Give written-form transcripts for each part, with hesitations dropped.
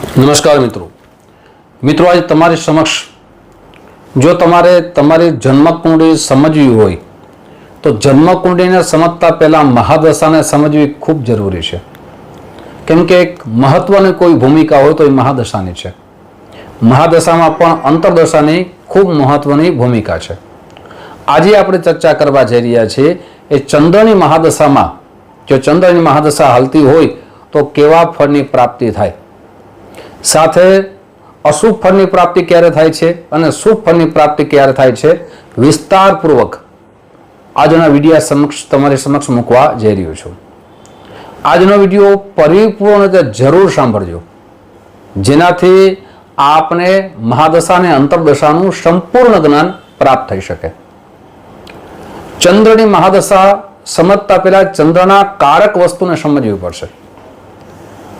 નમસ્કાર મિત્રો આજે તમારી સમક્ષ જો તમારે તમારી જન્મકુંડળી સમજવી હોય તો જન્મકુંડળીને સમજતા પહેલા મહાદશાને સમજવી ખૂબ જરૂરી છે, કેમ કે એક મહત્વની કોઈ ભૂમિકા હોય તો એ મહાદશાની છે. મહાદશામાં પણ અંતરદશાની ખૂબ મહત્વની ભૂમિકા છે. આજે આપણે ચર્ચા કરવા જઈ રહ્યા છીએ એ ચંદ્રની મહાદશામાં જો ચંદ્રની મહાદશા હાલતી હોય તો કેવા ફળની પ્રાપ્તિ થાય, સાથે અશુભ ફળની પ્રાપ્તિ ક્યારે થાય છે અને શુભ ફળની પ્રાપ્તિ ક્યારે થાય છે, વિસ્તારપૂર્વક આજના વિડીયો તમારી સમક્ષ મૂકવા જઈ રહ્યો છું. આજનો વિડીયો પરિપૂર્ણ રીતે જરૂર સાંભળજો, જેનાથી આપને મહાદશા અને અંતરદશાનું સંપૂર્ણ જ્ઞાન પ્રાપ્ત થઈ શકે. ચંદ્રની મહાદશા સમજતા પહેલા ચંદ્રના કારક વસ્તુને સમજવી પડશે.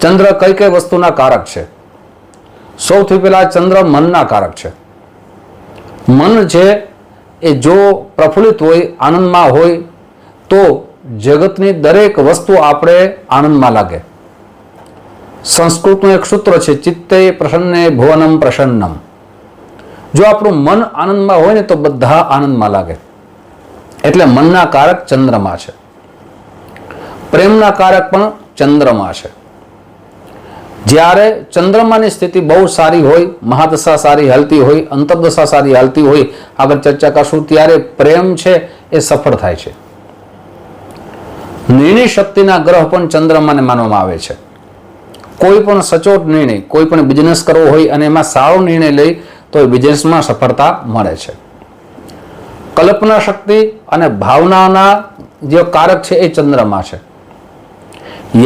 ચંદ્ર કઈ કઈ વસ્તુના કારક છે? સૌથી પહેલા ચંદ્ર મનના કારક છે. મન છે એ જો પ્રફુલ્લિત હોય, આનંદમાં હોય તો જગતની દરેક વસ્તુ આપણે આનંદમાં લાગે. સંસ્કૃતનું એક સૂત્ર છે, ચિત્તે પ્રસન્ને ભુવનમ પ્રસન્નમ. જો આપણું મન આનંદમાં હોય ને તો બધા આનંદમાં લાગે. એટલે મનના કારક ચંદ્રમા છે. પ્રેમના કારક પણ ચંદ્રમા છે. જ્યારે ચંદ્રમાની સ્થિતિ બહુ સારી હોય, મહાદશા સારી હાલતી હોય, અંતરદશા સારી હાલતી હોય, આગળ ચર્ચા કરશું, ત્યારે પ્રેમ છે એ સફળ થાય છે. નિર્ણય શક્તિના ગ્રહ પણ ચંદ્રમાને માનવામાં આવે છે. કોઈ પણ સચોટ નિર્ણય, કોઈ પણ બિઝનેસ કરવો હોય અને એમાં સારો નિર્ણય લઈ તો એ બિઝનેસમાં સફળતા મળે છે. કલ્પના શક્તિ અને ભાવનાના જે કારક છે એ ચંદ્રમા છે.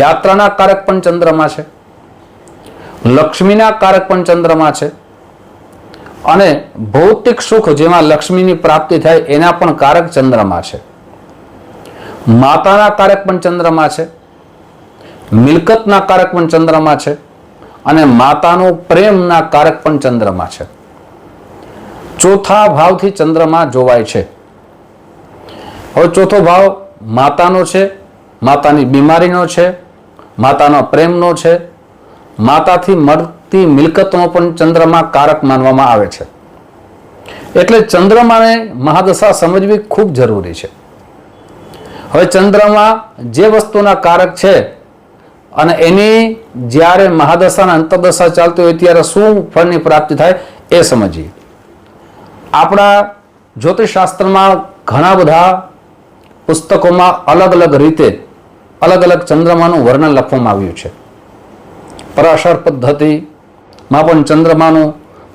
યાત્રાના કારક પણ ચંદ્રમા છે. લક્ષ્મીના કારક પણ ચંદ્રમા છે. અને ભૌતિક સુખ જેમાં લક્ષ્મીની પ્રાપ્તિ થાય એના પણ કારક ચંદ્રમા છે. માતાના કારક પણ ચંદ્રમા છે. મિલકતના કારક પણ ચંદ્રમા છે. અને માતાનો પ્રેમના કારક પણ ચંદ્રમા છે. ચોથા ભાવથી ચંદ્રમા જોવાય છે. હવે ચોથો ભાવ માતાનો છે, માતાની બીમારીનો છે, માતાનો પ્રેમનો છે, માતાથી મળતી મિલકતનો પણ ચંદ્રમા કારક માનવામાં આવે છે. એટલે ચંદ્રમાને મહાદશા સમજવી ખૂબ જરૂરી છે. હવે ચંદ્રમા જે વસ્તુના કારક છે અને એની જ્યારે મહાદશા અને અંતરદશા ચાલતી હોય ત્યારે શું ફળની પ્રાપ્તિ થાય એ સમજીએ. આપણા જ્યોતિષશાસ્ત્રમાં ઘણા બધા પુસ્તકોમાં અલગ અલગ રીતે અલગ અલગ ચંદ્રમાનું વર્ણન લખવામાં આવ્યું છે. પરાશર પદ્ધતિમાં પણ ચંદ્રમાનું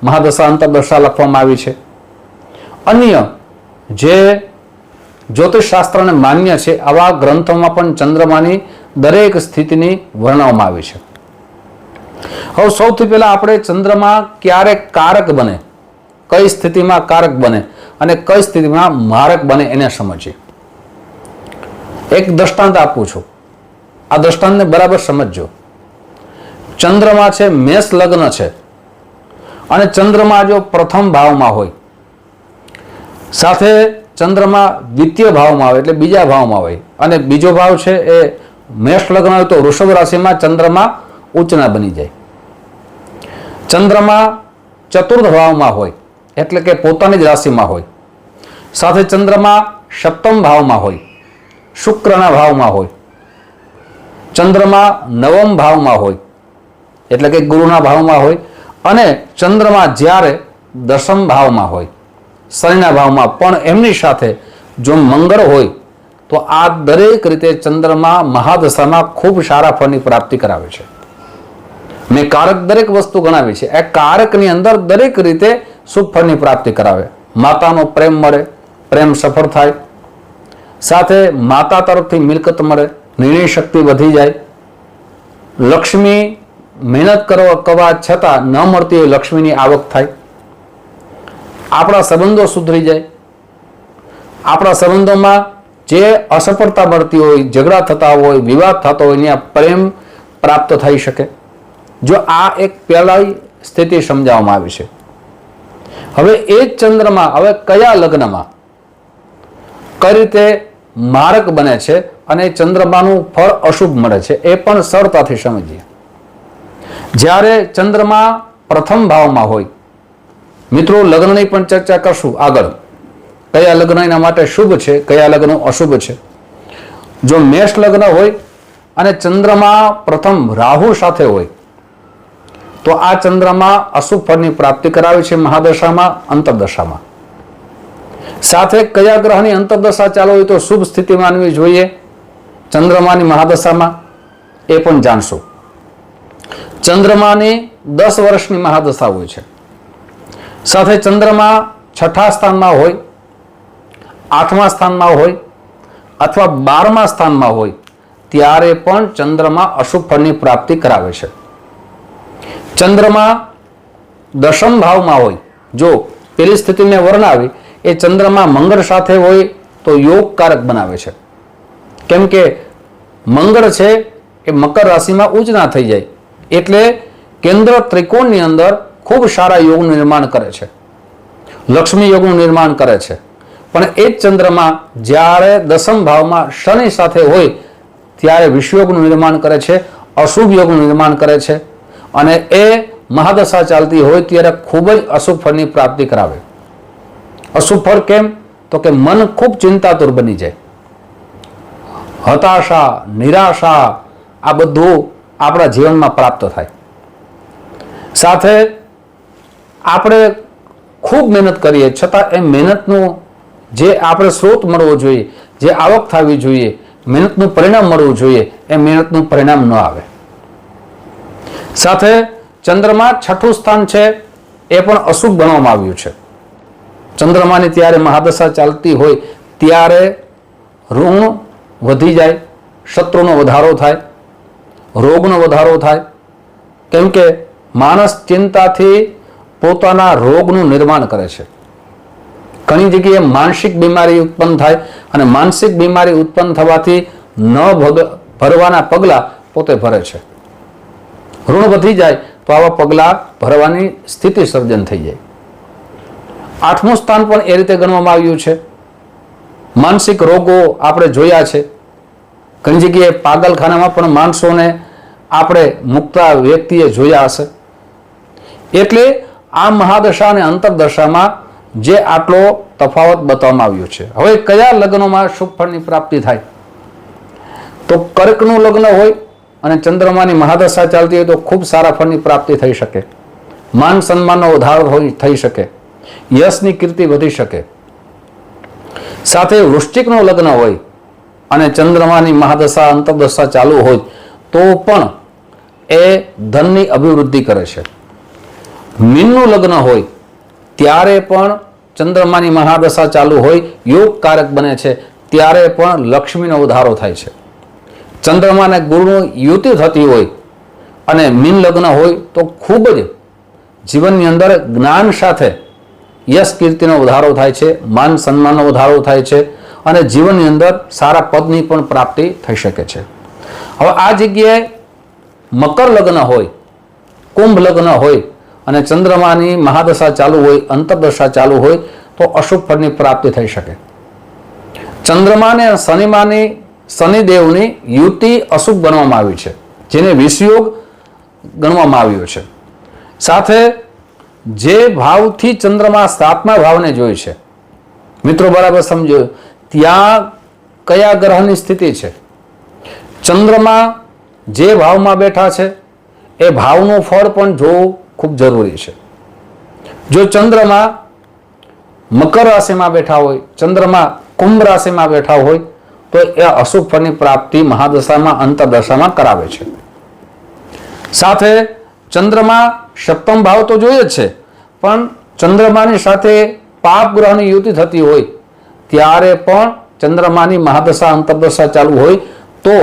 મહાદશા અંતરદશા લખવામાં આવી છે. અન્ય જે જ્યોતિષશાસ્ત્રને માન્ય છે આવા ગ્રંથોમાં પણ ચંદ્રમાની દરેક સ્થિતિની વર્ણવવામાં આવી છે. હવે સૌથી પહેલા આપણે ચંદ્રમા ક્યારે કારક બને, કઈ સ્થિતિમાં કારક બને અને કઈ સ્થિતિમાં મારક બને એને સમજીએ. એક દ્રષ્ટાંત આપું છું, આ દ્રષ્ટાંતને બરાબર સમજજો. ચંદ્રમા છે, મેષ લગ્ન છે અને ચંદ્રમા જો પ્રથમ ભાવમાં હોય, સાથે ચંદ્રમા દ્વિતીય ભાવમાં આવે એટલે બીજા ભાવમાં હોય, અને બીજો ભાવ છે એ મેષ લગ્ન હોય તો વૃષભ રાશિમાં ચંદ્રમા ઉચ્ચના બની જાય. ચંદ્રમા ચતુર્થ ભાવમાં હોય એટલે કે પોતાની જ રાશિમાં હોય, સાથે ચંદ્રમા સપ્તમ ભાવમાં હોય, શુક્રના ભાવમાં હોય, ચંદ્રમા નવમ ભાવમાં હોય એટલે કે ગુરુના ભાવમાં હોય, અને ચંદ્રમા જ્યારે દશમ ભાવમાં હોય, શનિના ભાવમાં, પણ એમની સાથે જો મંગળ હોય તો આ દરેક રીતે ચંદ્રમા મહાદશામાં ખૂબ સારા ફળની પ્રાપ્તિ કરાવે છે. મેં કારક દરેક વસ્તુ ગણાવી છે. એ કારકની અંદર દરેક રીતે શુભ ફળની પ્રાપ્તિ કરાવે. માતાનો પ્રેમ મળે, પ્રેમ સફળ થાય, સાથે માતા તરફથી મિલકત મળે, નિર્ણય શક્તિ વધી જાય, લક્ષ્મી મહેનત કરવા છતાં ન મળતી હોય લક્ષ્મીની આવક થાય, આપણા સંબંધો સુધરી જાય, આપણા સંબંધોમાં જે અસફળતા મળતી હોય, ઝઘડા થતા હોય, વિવાદ થતો હોય ત્યાં પ્રેમ પ્રાપ્ત થઈ શકે. જો આ એક પહેલી સ્થિતિ સમજાવવામાં આવી છે. હવે એ જ ચંદ્રમાં હવે કયા લગ્નમાં કઈ રીતે મારક બને છે અને ચંદ્રમાનું ફળ અશુભ મળે છે એ પણ સરળતાથી સમજીએ. જ્યારે ચંદ્રમા પ્રથમ ભાવમાં હોય, મિત્રો લગ્નની પણ ચર્ચા કરશું આગળ, કયા લગ્ન એના માટે શુભ છે, કયા લગ્નો અશુભ છે. જો મેષ લગ્ન હોય અને ચંદ્રમા પ્રથમ રાહુ સાથે હોય તો આ ચંદ્રમા અશુભ ફળની પ્રાપ્તિ કરાવે છે મહાદશામાં, અંતરદશામાં. સાથે કયા ગ્રહની અંતરદશા ચાલુ હોય તો શુભ સ્થિતિ માનવી જોઈએ ચંદ્રમાની મહાદશામાં એ પણ જાણશું. ચંદ્રમાની 10 વર્ષની મહાદશા હોય છે. સાથે ચંદ્રમા 6થા સ્થાનમાં હોય, 8મા સ્થાનમાં હોય અથવા 12મા સ્થાનમાં હોય ત્યારે પણ ચંદ્રમા અશુભ ફળની પ્રાપ્તિ કરાવે છે. ચંદ્રમા દશમ ભાવમાં હોય, જો પેલી સ્થિતિ મેં વર્ણવી એ ચંદ્રમા મંગળ સાથે હોય તો યોગકારક બનાવે છે. કેમ કે મંગળ છે એ મકર રાશિમાં ઉંચના થઈ જાય એટલે કેન્દ્ર ત્રિકોણની અંદર ખૂબ સારા યોગનું નિર્માણ કરે છે, લક્ષ્મી યોગનું નિર્માણ કરે છે. પણ એ જ ચંદ્રમા જ્યારે દશમ ભાવમાં શનિ સાથે હોય ત્યારે વિષયોગનું નિર્માણ કરે છે, અશુભ યોગનું નિર્માણ કરે છે અને એ મહાદશા ચાલતી હોય ત્યારે ખૂબ જ અશુભ ફળની પ્રાપ્તિ કરાવે. અશુભ ફળ કેમ તો કે મન ખૂબ ચિંતાતુર બની જાય, હતાશા, નિરાશા આ બધું આપણા જીવનમાં પ્રાપ્ત થાય. સાથે આપણે ખૂબ મહેનત કરીએ છતાં એ મહેનતનું જે આપણે સ્રોત મળવો જોઈએ, જે આવક થવી જોઈએ, મહેનતનું પરિણામ મળવું જોઈએ એ મહેનતનું પરિણામ ન આવે. સાથે ચંદ્રમા 6થું સ્થાન છે એ પણ અશુભ ગણવામાં આવ્યું છે. ચંદ્રમાની ત્યારે મહાદશા ચાલતી હોય ત્યારે ઋણ વધી જાય, શત્રુનો વધારો થાય, રોગનો વધારો થાય. કેમ કે માણસ ચિંતાથી પોતાના રોગનું નિર્માણ કરે છે. ઘણી જગ્યાએ માનસિક બીમારી ઉત્પન્ન થાય અને માનસિક બીમારી ઉત્પન્ન થવાથી ન ભરવાના પગલાં પોતે ભરે છે. ઋણ વધી જાય તો આવા પગલાં ભરવાની સ્થિતિ સર્જન થઈ જાય. 8મું સ્થાન પણ એ રીતે ગણવામાં આવ્યું છે. માનસિક રોગો આપણે જોયા છે, ઘણી જગ્યાએ પાગલખાનામાં પણ માણસોને આપણે મુકતા વ્યક્તિએ જોયા હશે. એટલે આ મહાદશા અને અંતરદશામાં જે આટલો તફાવત બતાવવામાં આવ્યો છે. હવે કયા લગ્નોમાં શુભ ફળની પ્રાપ્તિ થાય તો કર્કનું લગ્ન હોય અને ચંદ્રમાની મહાદશા ચાલતી હોય તો ખૂબ સારા ફળની પ્રાપ્તિ થઈ શકે, માન સન્માનનો વધારો થઈ શકે, યશની કીર્તિ વધી શકે. સાથે વૃશ્ચિકનું લગ્ન હોય અને ચંદ્રમાની મહાદશા અંતરદશા ચાલુ હોય તો પણ એ ધનની અભિવૃદ્ધિ કરે છે. મીનનું લગ્ન હોય ત્યારે પણ ચંદ્રમાની મહાદશા ચાલુ હોય, યોગકારક બને છે ત્યારે પણ લક્ષ્મીનો વધારો થાય છે. ચંદ્રમાને ગુરુનું યુતિ થતી હોય અને મીન લગ્ન હોય તો ખૂબ જ જીવનની અંદર જ્ઞાન સાથે યશ કીર્તિનો વધારો થાય છે, માન સન્માનનો વધારો થાય છે અને જીવનની અંદર સારા પદની પણ પ્રાપ્તિ થઈ શકે છે. હવે આ જગ્યાએ મકર લગ્ન હોય, કુંભ લગ્ન હોય અને ચંદ્રમાની મહાદશા ચાલુ હોય, અંતરદશા ચાલુ હોય તો અશુભ ફળની પ્રાપ્તિ થઈ શકે. ચંદ્રમાને શનિમાની શનિદેવની યુતિ અશુભ ગણવામાં આવી છે, જેને વિષયોગ ગણવામાં આવ્યો છે. સાથે જે ભાવથી ચંદ્રમા 7મા ભાવને જોઈ છે, મિત્રો બરાબર સમજો, ત્યાં કયા ગ્રહની સ્થિતિ છે, ચંદ્રમા જે ભાવમાં બેઠા છે એ ભાવનું ફળ પણ જોવું ખૂબ જરૂરી છે. જો ચંદ્રમા મકર રાશિમાં બેઠા હોય, ચંદ્રમા કુંભ રાશિમાં બેઠા હોય તો એ અશુભ ફળની પ્રાપ્તિ મહાદશામાં અંતરદશામાં કરાવે છે. સાથે ચંદ્રમા 7મ ભાવ તો જોઈએ જ છે, પણ ચંદ્રમાની સાથે પાપ ગ્રહની યુતિ થતી હોય ત્યારે પણ ચંદ્રમાની મહાદશા અંતરદશા ચાલુ હોય તો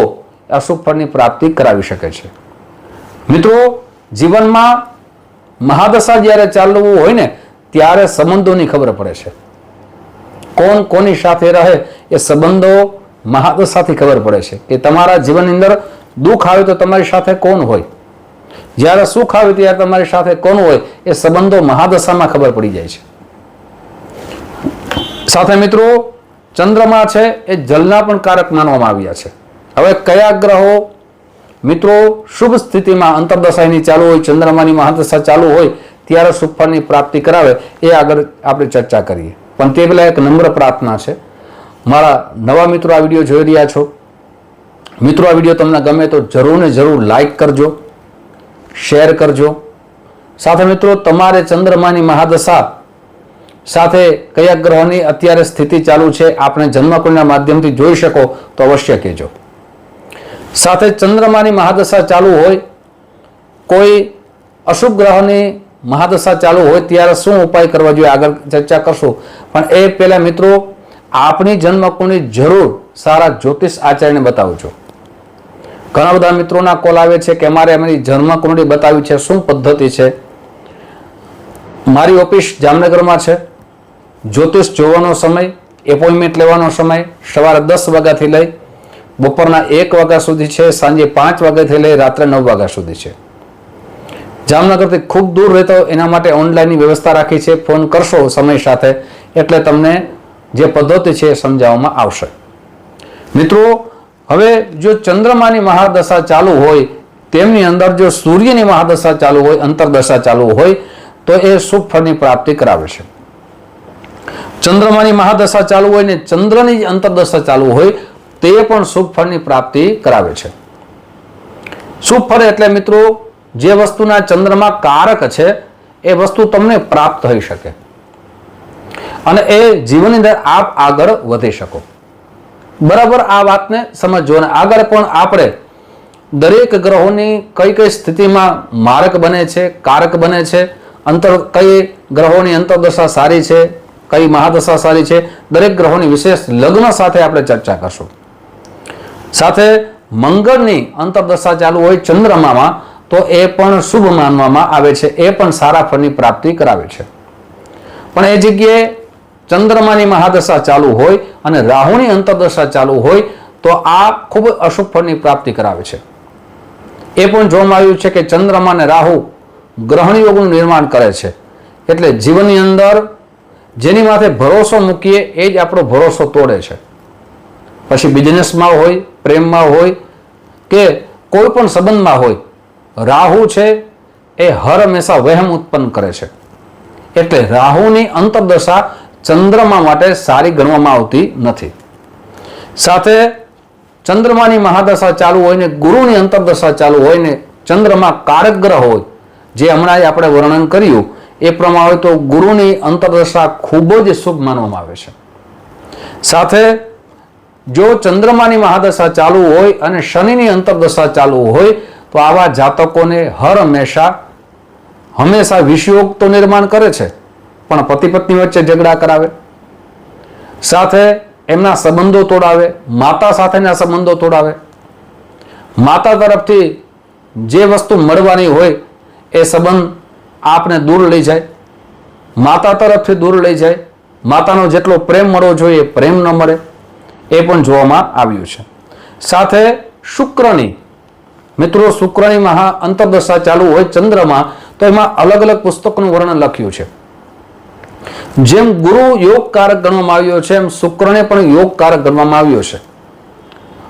અશુભ ફળની પ્રાપ્તિ કરાવી શકે છે. મિત્રો જીવનમાં મહાદશા જ્યારે ચાલુ હોય ને ત્યારે સંબંધોની ખબર પડે છે. કોણ કોની સાથે રહે એ સંબંધો મહાદશાથી ખબર પડે છે કે તમારા જીવનની અંદર દુઃખ આવે તો તમારી સાથે કોણ હોય, જ્યારે સુખ આવે ત્યારે તમારી સાથે કોણ હોય એ સંબંધો મહાદશામાં ખબર પડી જાય છે. સાથે મિત્રો ચંદ્રમા છે એ જલના પણ કારક માનવામાં આવ્યા છે. હવે કયા ગ્રહો મિત્રો શુભ સ્થિતિમાં અંતરદશાની ચાલુ હોય, ચંદ્રમાની મહાદશા ચાલુ હોય ત્યારે શુભ ફળની પ્રાપ્તિ કરાવે એ આગળ આપણે ચર્ચા કરીએ. પણ તે પહેલા એક નમ્ર પ્રાર્થના છે, મારા નવા મિત્રો આ વિડીયો જોઈ રહ્યા છો, મિત્રો આ વિડીયો તમને ગમે તો જરૂર ને જરૂર લાઈક કરજો, શેર કરજો. સાથે મિત્રો તમારે ચંદ્રમાની મહાદશા સાથે કયા ગ્રહોની અત્યારે સ્થિતિ ચાલુ છે આપણે જન્મકુંડના માધ્યમથી જોઈ શકો તો અવશ્ય કહેજો. સાથે ચંદ્રમાની મહાદશા ચાલુ હોય, કોઈ અશુભ ગ્રહોની મહાદશા ચાલુ હોય ત્યારે શું ઉપાય કરવા જોઈએ આગળ ચર્ચા કરશું. પણ એ પહેલા મિત્રો આપણી જન્મકુંડની જરૂર સારા જ્યોતિષ આચાર્યને બતાવજો. ઘણા બધા મિત્રોના કોલ આવે છે કે અમારે અમારી જન્મકુંડળી બતાવી છે, શું પદ્ધતિ છે. મારી ઓફિસ જામનગરમાં છે. જ્યોતિષ જોવાનો સમય, એપોઇન્ટમેન્ટ લેવાનો સમય સવારે 10 વાગ્યાથી લઈ બપોરના 1 વાગ્યા સુધી છે, સાંજે 5 વાગ્યાથી લઈ રાત્રે 9 વાગ્યા સુધી છે. જામનગરથી ખૂબ દૂર રહેતો એના માટે ઓનલાઈનની વ્યવસ્થા રાખી છે. ફોન કરશો સમય સાથે એટલે તમને જે પદ્ધતિ છે એ સમજાવવામાં આવશે. મિત્રો હવે જો ચંદ્રમાની મહાદશા ચાલુ હોય તેમની અંદર જો સૂર્યની મહાદશા ચાલુ હોય, અંતરદશા ચાલુ હોય તો એ શુભ ફળની પ્રાપ્તિ કરાવે છે. ચંદ્રમાની મહાદશા ચાલુ હોય ને ચંદ્રની અંતરદશા ચાલુ હોય તે પણ શુભ ફળની પ્રાપ્તિ કરાવે છે. શુભ ફળ એટલે મિત્રો જે વસ્તુના ચંદ્રમાં કારક છે એ વસ્તુ તમને પ્રાપ્ત થઈ શકે અને એ જીવનની અંદર આપ આગળ વધી શકો. બરાબર આ વાતને સમજો અને આગળ પણ આપણે દરેક ગ્રહોની કઈ કઈ સ્થિતિમાં મારક બને છે, કારક બને છે, કઈ ગ્રહોની અંતરદશા સારી છે, કઈ મહાદશા સારી છે, દરેક ગ્રહોની વિશેષ લગ્ન સાથે આપણે ચર્ચા કરશું. સાથે મંગળની અંતરદશા ચાલુ હોય ચંદ્રમામાં તો એ પણ શુભ માનવામાં આવે છે, એ પણ સારા ફળની પ્રાપ્તિ કરાવે છે. પણ એ જગ્યાએ ચંદ્રમાની મહાદશા ચાલુ હોય અને રાહુની અંતરદશા ચાલુ હોય તો આ ખૂબ અશુભ ફળની પ્રાપ્તિ કરાવે છે. એ પણ જોવામાં આવ્યું છે કે ચંદ્રમા અને રાહુ ગ્રહણ યોગનું નિર્માણ કરે છે. એટલે જીવનની અંદર જેની માથે ભરોસો મૂકીએ એ જ આપણો ભરોસો તોડે છે. પછી બિઝનેસમાં હોય, પ્રેમમાં હોય કે કોઈ પણ સંબંધમાં હોય, રાહુ છે એ હર હંમેશા વહેમ ઉત્પન્ન કરે છે. એટલે રાહુની અંતરદશા ચંદ્રમા માટે સારી ગણવામાં આવતી નથી. સાથે ચંદ્રમાની મહાદશા ચાલુ હોય ને ગુરુની અંતરદશા ચાલુ હોય ને ચંદ્રમાં કારક ગ્રહ હોય, જે હમણાં આપણે વર્ણન કર્યું એ પ્રમાણે તો ગુરુની અંતરદશા ખૂબ જ શુભ માનવામાં આવે છે. સાથે જો ચંદ્રમાની મહાદશા ચાલુ હોય અને શનિની અંતરદશા ચાલુ હોય તો આવા જાતકોને હર હંમેશા વિષયોગ તો નિર્માણ કરે છે પણ પતિ પત્ની વચ્ચે ઝઘડા કરાવે, સાથે એમના સંબંધો તોડાવે, માતા સાથેના સંબંધો તોડાવે, માતા તરફથી જે વસ્તુ મળવાની હોય એ સંબંધ આપને દૂર લઈ જાય, માતા તરફથી દૂર લઈ જાય, માતાનો જેટલો પ્રેમ મળવો જોઈએ પ્રેમ ન મળે, એ પણ જોવામાં આવ્યું છે. સાથે શુક્રની અંતરદશા ચાલુ હોય ચંદ્રમાં તો એમાં અલગ અલગ પુસ્તકોનું વર્ણન લખ્યું છે. જેમ ગુરુ યોગકારક ગણવામાં આવ્યો છે એમ શુક્રને પણ યોગકારક ગણવામાં આવ્યો છે.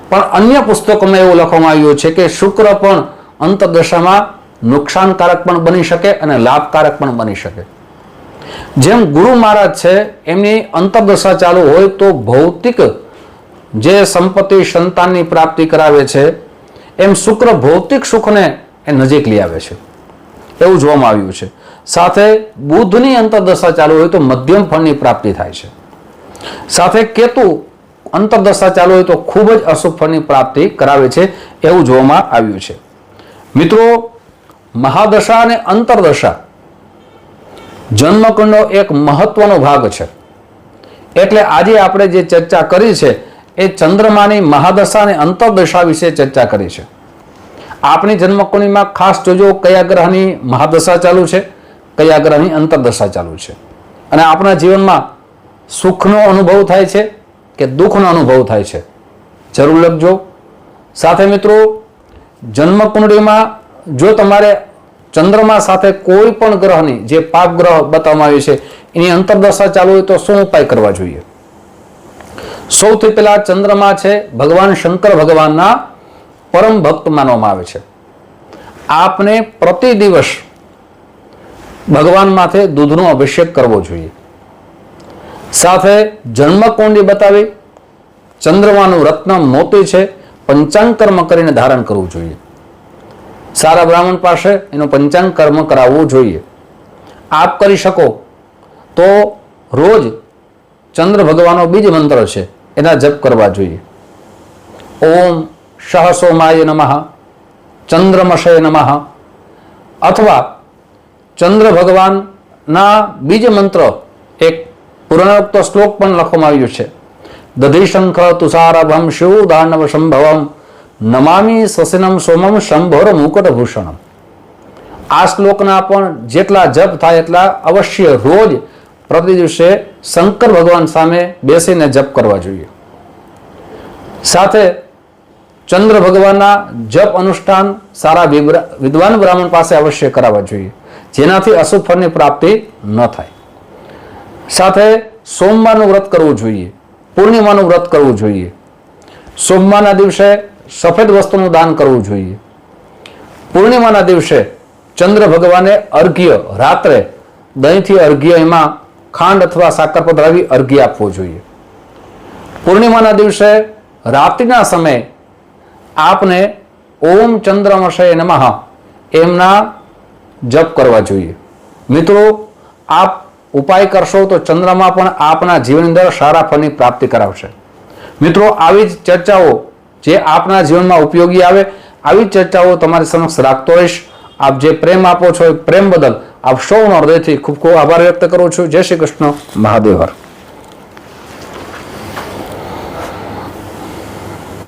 પણ અન્ય પુસ્તકોમાં એવું લખવામાં આવ્યું છે કે શુક્ર પણ અંતરદશામાં નુકસાનકારક પણ બની શકે અને લાભકારક પણ બની શકે. જેમ ગુરુ મહારાજ છે એમની અંતરદશા ચાલુ હોય તો ભૌતિક જે સંપત્તિ સંતાનની પ્રાપ્તિ કરાવે છે એમ શુક્ર ભૌતિક સુખને એ નજીક લઈ આવે છે એવું જોવામાં આવ્યું છે. સાથે બુધની અંતરદશા ચાલુ હોય તો મધ્યમ ફળની પ્રાપ્તિ થાય છે. સાથે કેતુ અંતરદશા ચાલુ હોય તો ખૂબ જ અશુભ ફળની પ્રાપ્તિ કરાવે છે એવું જોવામાં આવ્યું છે. મિત્રો મહાદશા અને અંતરદશા જન્મકુંડનો એક મહત્વનો ભાગ છે. એટલે આજે આપણે જે ચર્ચા કરી છે એ ચંદ્રમાની મહાદશા અને અંતરદશા વિશે ચર્ચા કરી છે. આપણી જન્મકુંડળીમાં ખાસ જોજો કયા ગ્રહની મહાદશા ચાલુ છે, કયા ગ્રહની અંતરદશા ચાલુ છે અને આપણા જીવનમાં સુખનો અનુભવ થાય છે કે દુઃખનો અનુભવ થાય છે જરૂર લખજો. સાથે મિત્રો જન્મકુંડળીમાં જો તમારે ચંદ્રમા સાથે કોઈ પણ ગ્રહની જે પાપ ગ્રહ બતાવવામાં આવ્યું છે એની અંતરદશા ચાલુ હોય તો શું ઉપાય કરવા જોઈએ? સૌથી પહેલા ચંદ્રમા છે ભગવાન શંકર ભગવાનના પરમ ભક્ત માનવામાં આવે છે. આપને પ્રતિ દિવસ ભગવાન માથે દૂધનો અભિષેક કરવો જોઈએ. સાથે જન્મકુંડી બતાવી ચંદ્રમાનું રત્ન મોતી છે પંચાંગ કર્મ કરીને ધારણ કરવું જોઈએ. સારા બ્રાહ્મણ પાસે એનું પંચાંગ કર્મ કરાવવું જોઈએ. આપ કરી શકો તો રોજ ચંદ્ર ભગવાનનો બીજ મંત્ર છે એના જપ કરવા જોઈએ. ઓમ સહસોમાય નમઃ, ચંદ્રમશય નમઃ, અથવા ચંદ્ર ભગવાનના બીજ મંત્ર એક પુરાણોક્ત શ્લોક પણ લખવામાં આવ્યું છે. દધિશંખ તુષારભમ શિવ દાનવ સંભવમ નમામી સસિનમ સોમમ શંભોર મુકુટભૂષણમ. આ શ્લોકના પણ જેટલા જપ થાય એટલા અવશ્ય રોજ પ્રતિ દિવસે શંકર ભગવાન સામે બેસીને જપ કરવા જોઈએ. સાથે ચંદ્ર ભગવાનના જપ અનુષ્ઠાન સારા વિદ્વાન બ્રાહ્મણ પાસે અવશ્ય કરાવવા જોઈએ, જેનાથી અશુભ ફળની પ્રાપ્તિ ન થાય. સાથે સોમવારનું વ્રત કરવું જોઈએ, પૂર્ણિમાનું વ્રત કરવું જોઈએ. સોમવારના દિવસે સફેદ વસ્તુનું દાન કરવું જોઈએ. પૂર્ણિમાના દિવસે ચંદ્ર ભગવાને અર્ઘ્ય રાત્રે દહીંથી અર્ઘ્ય, એમાં ખાંડ અથવા સાકર પધરાવી અર્ઘ્ય આપવો જોઈએ. પૂર્ણિમાના દિવસે રાત્રિના સમયે આપને ઓમ ચંદ્રમશય નમઃ એમના જપ કરવા જોઈએ. મિત્રો, આપ ઉપાય કરશો તો ચંદ્રમાં પણ આપના જીવનની અંદર સારા ફળની પ્રાપ્તિ કરાવશે. મિત્રો, આવી જ ચર્ચાઓ જે આપના જીવનમાં ઉપયોગી આવે, આવી ચર્ચાઓ તમારી સમક્ષ રાખતો રહીશ. આપ જે પ્રેમ આપો છો એ પ્રેમ બદલ આપ સૌનો હૃદયથી ખૂબ ખૂબ આભાર વ્યક્ત કરું છું. જય શ્રી કૃષ્ણ. મહાદેવ હર.